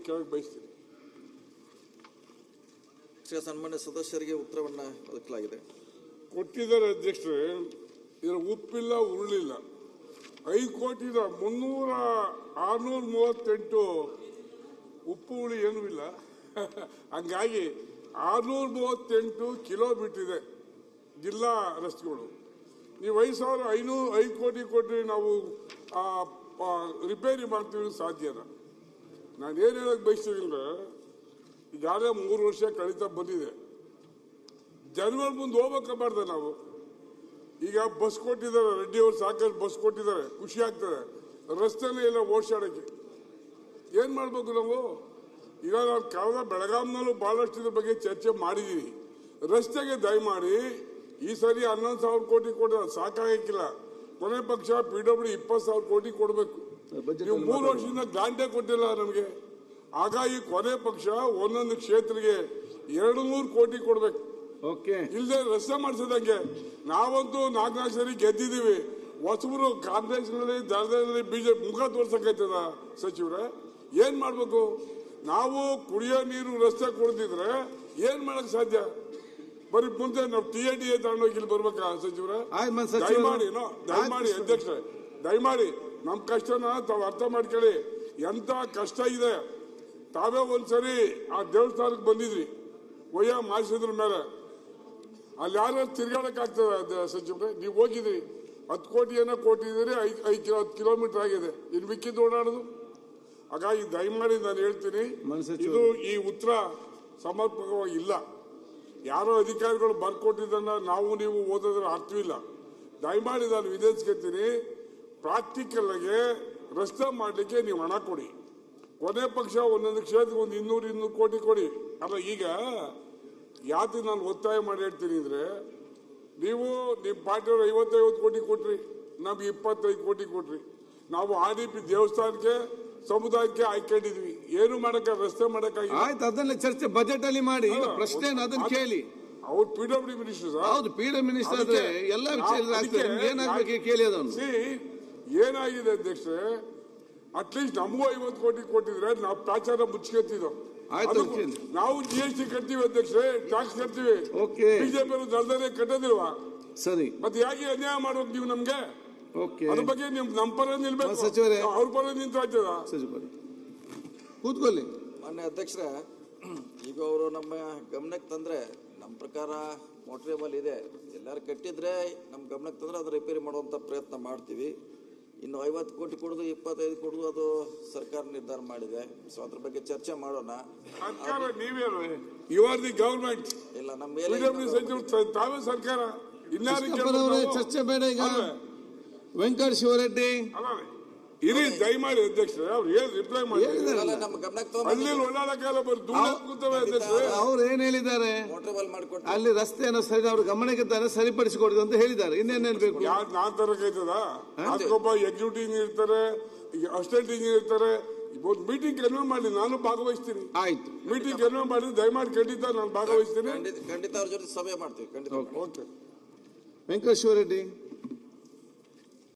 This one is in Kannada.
ಕೇಳಕ್ಕೆ ಬಯಸ್ತೀನಿ. ಸನ್ಮಾನ್ಯ ಸದಸ್ಯರಿಗೆ ಉತ್ತರವನ್ನ ಒದಗಿಸಲಾಗಿದೆ. ಕೊಟ್ಟಿದ್ದಾರೆ ಅಧ್ಯಕ್ಷರೇ. ಇದರ ಉಪ್ಪಿಲ್ಲ ಉರುಳಿಲ್ಲ. 5 ಕೋಟಿದ 638 ಉಪ್ಪು ಹುಳಿ ಏನೂ ಇಲ್ಲ. ಹಂಗಾಗಿ 638 ಕಿಲೋಮೀಟರ್ ಇದೆ ಜಿಲ್ಲಾ ರಸ್ತೆಗಳು. ನೀವು 5 ಕೋಟಿ ಕೊಟ್ಟರೆ ನಾವು ರಿಪೇರಿ ಮಾಡ್ತೀವಿ ಸಾಧ್ಯನಾ? ನಾನು ಏನು ಹೇಳಕ್ ಬಯಸ್ತೀನಿ ಅಂದ್ರೆ, ಈಗಾಗಲೇ 3 ವರ್ಷ ಕಳೀತಾ ಬಂದಿದೆ. ಜನಗಳ ಮುಂದೆ ಹೋಗ್ಬೇಕಬಾರ್ದ ನಾವು? ಈಗ ಬಸ್ ಕೊಟ್ಟಿದ್ದಾರೆ, ರೆಡ್ಡಿ ಅವರು ಸಾಕಷ್ಟು ಬಸ್ ಕೊಟ್ಟಿದ್ದಾರೆ, ಖುಷಿ ಆಗ್ತದೆ. ರಸ್ತೆನೇ ಇಲ್ಲ ಓಡಾಡಕ್ಕೆ. ಏನ್ ಮಾಡ್ಬೇಕು ನಾವು? ಈಗ ನಾವು ಕಳೆದ ಬೆಳಗಾಂನಲ್ಲೂ ಬಹಳಷ್ಟು ಇದ್ರ ಬಗ್ಗೆ ಚರ್ಚೆ ಮಾಡಿದೀವಿ. ರಸ್ತೆಗೆ ದಯಮಾಡಿ ಈ ಸರಿ 11,000 ಕೋಟಿ ಕೊಡ ಸಾಕಾಗಿಲ್ಲ. ಕೊನೆ ಪಕ್ಷ PWD 20,000 ಕೋಟಿ ಕೊಡಬೇಕು. ನೀವು 3 ವರ್ಷದಿಂದ ಗ್ರಾಂಟೇ ಕೊಟ್ಟಿಲ್ಲ ನಮಗೆ. ಹಾಗಾಗಿ ಕೊನೆ ಪಕ್ಷ ಒಂದೊಂದು ಕ್ಷೇತ್ರಕ್ಕೆ 200 ಕೋಟಿ ಕೊಡ್ಬೇಕು. ಇಲ್ಲದೆ ರಸ್ತೆ ಮಾಡಿಸೋದಂಗೆ. ನಾವಂತೂ 4 ಸರಿ ಗೆದ್ದಿದ್ದೀವಿ. ಹೊಸಬರು ಕಾಂಗ್ರೆಸ್ನಲ್ಲಿ ದಳದಲ್ಲಿ ಬಿಜೆಪಿ ಮುಖ ತೋರ್ಸಕೈತದ ಸಚಿವರೇ? ಏನ್ ಮಾಡ್ಬೇಕು? ನಾವು ಕುಡಿಯೋ ನೀರು ರಸ್ತೆ ಕೊಡ್ತಿದ್ರೆ ಏನ್ ಮಾಡಕ್ ಸಾಧ್ಯ? ಬರೀ ಮುಂದೆ ನಾವು TADA ತಗೊಂಡೋಗಿ ಇಲ್ಲಿ ಬರ್ಬೇಕಾ ಸಚಿವರೇ? ದಯಮಾಡಿ ಅಧ್ಯಕ್ಷರೇ, ದಯಮಾಡಿ ನಮ್ ಕಷ್ಟನ ತಾವು ಅರ್ಥ ಮಾಡ್ಕೊಳ್ಳಿ. ಎಂತ ಕಷ್ಟ ಇದೆ. ತಾವೇ ಒಂದ್ಸರಿ ಆ ದೇವಸ್ಥಾನಕ್ಕೆ ಬಂದಿದ್ರಿ, ಒಯ್ಯ ಮಾಡಿಸಿದ್ರ ಮೇಲೆ ಅಲ್ಲಿ ಯಾರು ತಿರ್ಗಾಡಕ್ ಆಗ್ತದೆ ಸಚಿವರೇ? ನೀವು ಹೋಗಿದ್ರಿ, 10 ಕೋಟಿ ಏನೋ ಕೊಟ್ಟಿದ್ದೀರಿ, 10 ಕಿಲೋಮೀಟರ್ ಆಗಿದೆ. ಇನ್ನು ಮಿಕ್ಕಿದ್ದು ಓಡಾಡೋದು. ಹಾಗಾಗಿ ದಯಮಾಡಿ ನಾನು ಹೇಳ್ತೀನಿ, ಇದು ಈ ಉತ್ತರ ಸಮರ್ಪಕವಾಗಿ ಇಲ್ಲ. ಯಾರೋ ಅಧಿಕಾರಿಗಳು ಬರ್ಕೊಟ್ಟಿದ್ದನ್ನ ನಾವು ನೀವು ಓದೋದ್ರ ಅರ್ಥವಿಲ್ಲ. ದಯಮಾಡಿ ನಾನು ವಿಧಿಸ್ಕೊತೀನಿ, ಪ್ರಾಕ್ಟಿಕಲ್ ಆಗಿ ರಸ್ತೆ ಮಾಡಲಿಕ್ಕೆ ನೀವು ಹಣ ಕೊಡಿ. ಕೊನೆ ಪಕ್ಷ ಒಂದೊಂದು ಕ್ಷೇತ್ರಕ್ಕೆ ಒಂದು 200 ಕೋಟಿ ಕೊಡಿ. ಅಲ್ಲ, ಈಗ ಯಾತಿ ನಾನು ಒತ್ತಾಯ ಮಾಡಿ ಹೇಳ್ತೀನಿ ಅಂದ್ರೆ, ನೀವು ನಿಮ್ಮ ಪಾರ್ಟಿಯವರು 55 ಕೋಟಿ ಕೊಟ್ರಿ, ನಮ್ಗೆ 25 ಕೋಟಿ ಕೊಟ್ರಿ. ನಾವು RDP ದೇವಸ್ಥಾನಕ್ಕೆ ಸಮುದಾಯಕ್ಕೆ ಆಯ್ಕೊಂಡಿದ್ವಿ. ಏನು ಮಾಡಕ್ಕೆ, ರಸ್ತೆ ಮಾಡಕ್ಕಾಗಿ. ಆಯ್ತು, ಅದನ್ನ ಚರ್ಚೆ ಬಜೆಟ್ ಅಲ್ಲಿ ಮಾಡಿ. ಪ್ರಶ್ನೆ ಅದನ್ನ ಕೇಳಿ. ಅವ್ರು PWD ಮಿನಿಸ್ಟರ್. ಹೌದು, PWD ಮಿನಿಸ್ಟರ್ ಆದ್ರೆ ಎಲ್ಲ ವಿಚಾರ ಏನಾಗಬೇಕು ಕೇಳಿ. ಅದನ್ನು ಏನಾಗಿದೆ ಅಧ್ಯಕ್ಷರೇ, ಅಟ್ಲೀಸ್ಟ್ ನಮಗೂ 50 ಕೋಟಿ ಕೊಟ್ಟಿದ್ರೆ ನಾವು ಪ್ರಾಚಾರ ಮುಚ್ಕೊತಿದ್ದೋ. ನಾವು GST ಕಟ್ತೀವಿ ಅಧ್ಯಕ್ಷರೇ, ಟ್ಯಾಕ್ಸ್ ಕಟ್ತೀವಿ. ಬಿಜೆಪಿ ಅವರು ದಳದಲ್ಲೇ ಕಟ್ಟೋದಿಲ್ವಾ? ಸರಿ, ಮತ್ತೆ ಯಾಕೆ ಅನ್ಯಾಯ ಮಾಡೋದು ನೀವು ನಮ್ಗೆ? ಅದ್ರ ಬಗ್ಗೆ ನೀವು ನಮ್ಮ ಪರ ನಿಲ್ಬೇಕು, ಅವ್ರ ಪರ ನಿಂತು ಆಯ್ತದ? ಕೂತ್ಕೊಳ್ಳಿ. ಮಾನ್ಯ ಅಧ್ಯಕ್ಷರೇ, ಈಗ ಅವರು ನಮ್ಮ ಗಮನಕ್ಕೆ ತಂದ್ರೆ, ನಮ್ಮ ಪ್ರಕಾರ ಮೋಟ್ರೇಬಲ್ ಇದೆ, ಎಲ್ಲರೂ ಕಟ್ಟಿದ್ರೆ ನಮ್ಮ ಗಮನಕ್ಕೆ ತಂದ್ರೆ ಅದು ರಿಪೇರಿ ಮಾಡುವಂತ ಪ್ರಯತ್ನ ಮಾಡ್ತೀವಿ. ಇನ್ನು 50 ಕೋಟಿ ಕೊಡೋದು 25 ಕೊಡೋದು ಅದು ಸರ್ಕಾರ ನಿರ್ಧಾರ ಮಾಡಿದೆ. ಸೊ ಅದ್ರ ಬಗ್ಗೆ ಚರ್ಚೆ ಮಾಡೋಣ. ಸರ್ಕಾರ ನೀವೇನು, ಯು ಆರ್ ದಿ ಗವರ್ಮೆಂಟ್. ಇಲ್ಲ, ನಮ್ಮ ಮೇಲೆ ತಾವೇ ಸರ್ಕಾರ. ಚರ್ಚೆ ಬೇಡ. ಈಗ ವೆಂಕಟ ಶಿವರೆಡ್ಡಿ ಇರಿ, ದಯಮಾಡಿ ಅಧ್ಯಕ್ಷರೇ, ಅವ್ರು ಹೇಳಿ ರಿಪ್ಲೈ ಮಾಡಿ. ನಮ್ಮ ಗಮನಕ್ಕೆ ಅಲ್ಲಿ ಓಡಾಡಕ್ಕೆಲ್ಲ ಅವ್ರು ಏನ್ ಹೇಳಿದ್ದಾರೆ? ಅಲ್ಲಿ ರಸ್ತೆಯನ್ನು ಸರಿ ಅವ್ರ ಗಮನಕ್ಕೆ ಸರಿಪಡಿಸಿಕೊಡಿದ್ರು ಅಂತ ಹೇಳಿದ್ದಾರೆ. ಇನ್ನೇನ್ ಹೇಳ್ಬೇಕು? ನಾನ್ ತರಕೈತದ? ಅದಕ್ಕೊಬ್ಬ ಎಕ್ಸಿಕ್ಯೂಟಿವ್ ಇಂಜಿನಿಯರ್ ಇರ್ತಾರೆ, ಅಸಿಸ್ಟೆಂಟ್ ಇಂಜಿನಿಯರ್ ಇರ್ತಾರೆ. ಒಂದು ಮೀಟಿಂಗ್ ಕನ್ವೆ ಮಾಡಿ, ನಾನು ಭಾಗವಹಿಸ್ತೀನಿ. ಆಯ್ತು, ಮೀಟಿಂಗ್ ಕನ್ವೆ ಮಾಡಿ ದಯಮಾಡಿ ಖಂಡಿತ ನಾನು ಭಾಗವಹಿಸ್ತೀನಿ. ಖಂಡಿತ ಅವ್ರ ಜೊತೆ ಸಭೆ ಮಾಡ್ತೀವಿ. ಖಂಡಿತ. ಓಕೆ. ವೆಂಕಟ ಶಿವರೆಡ್ಡಿ.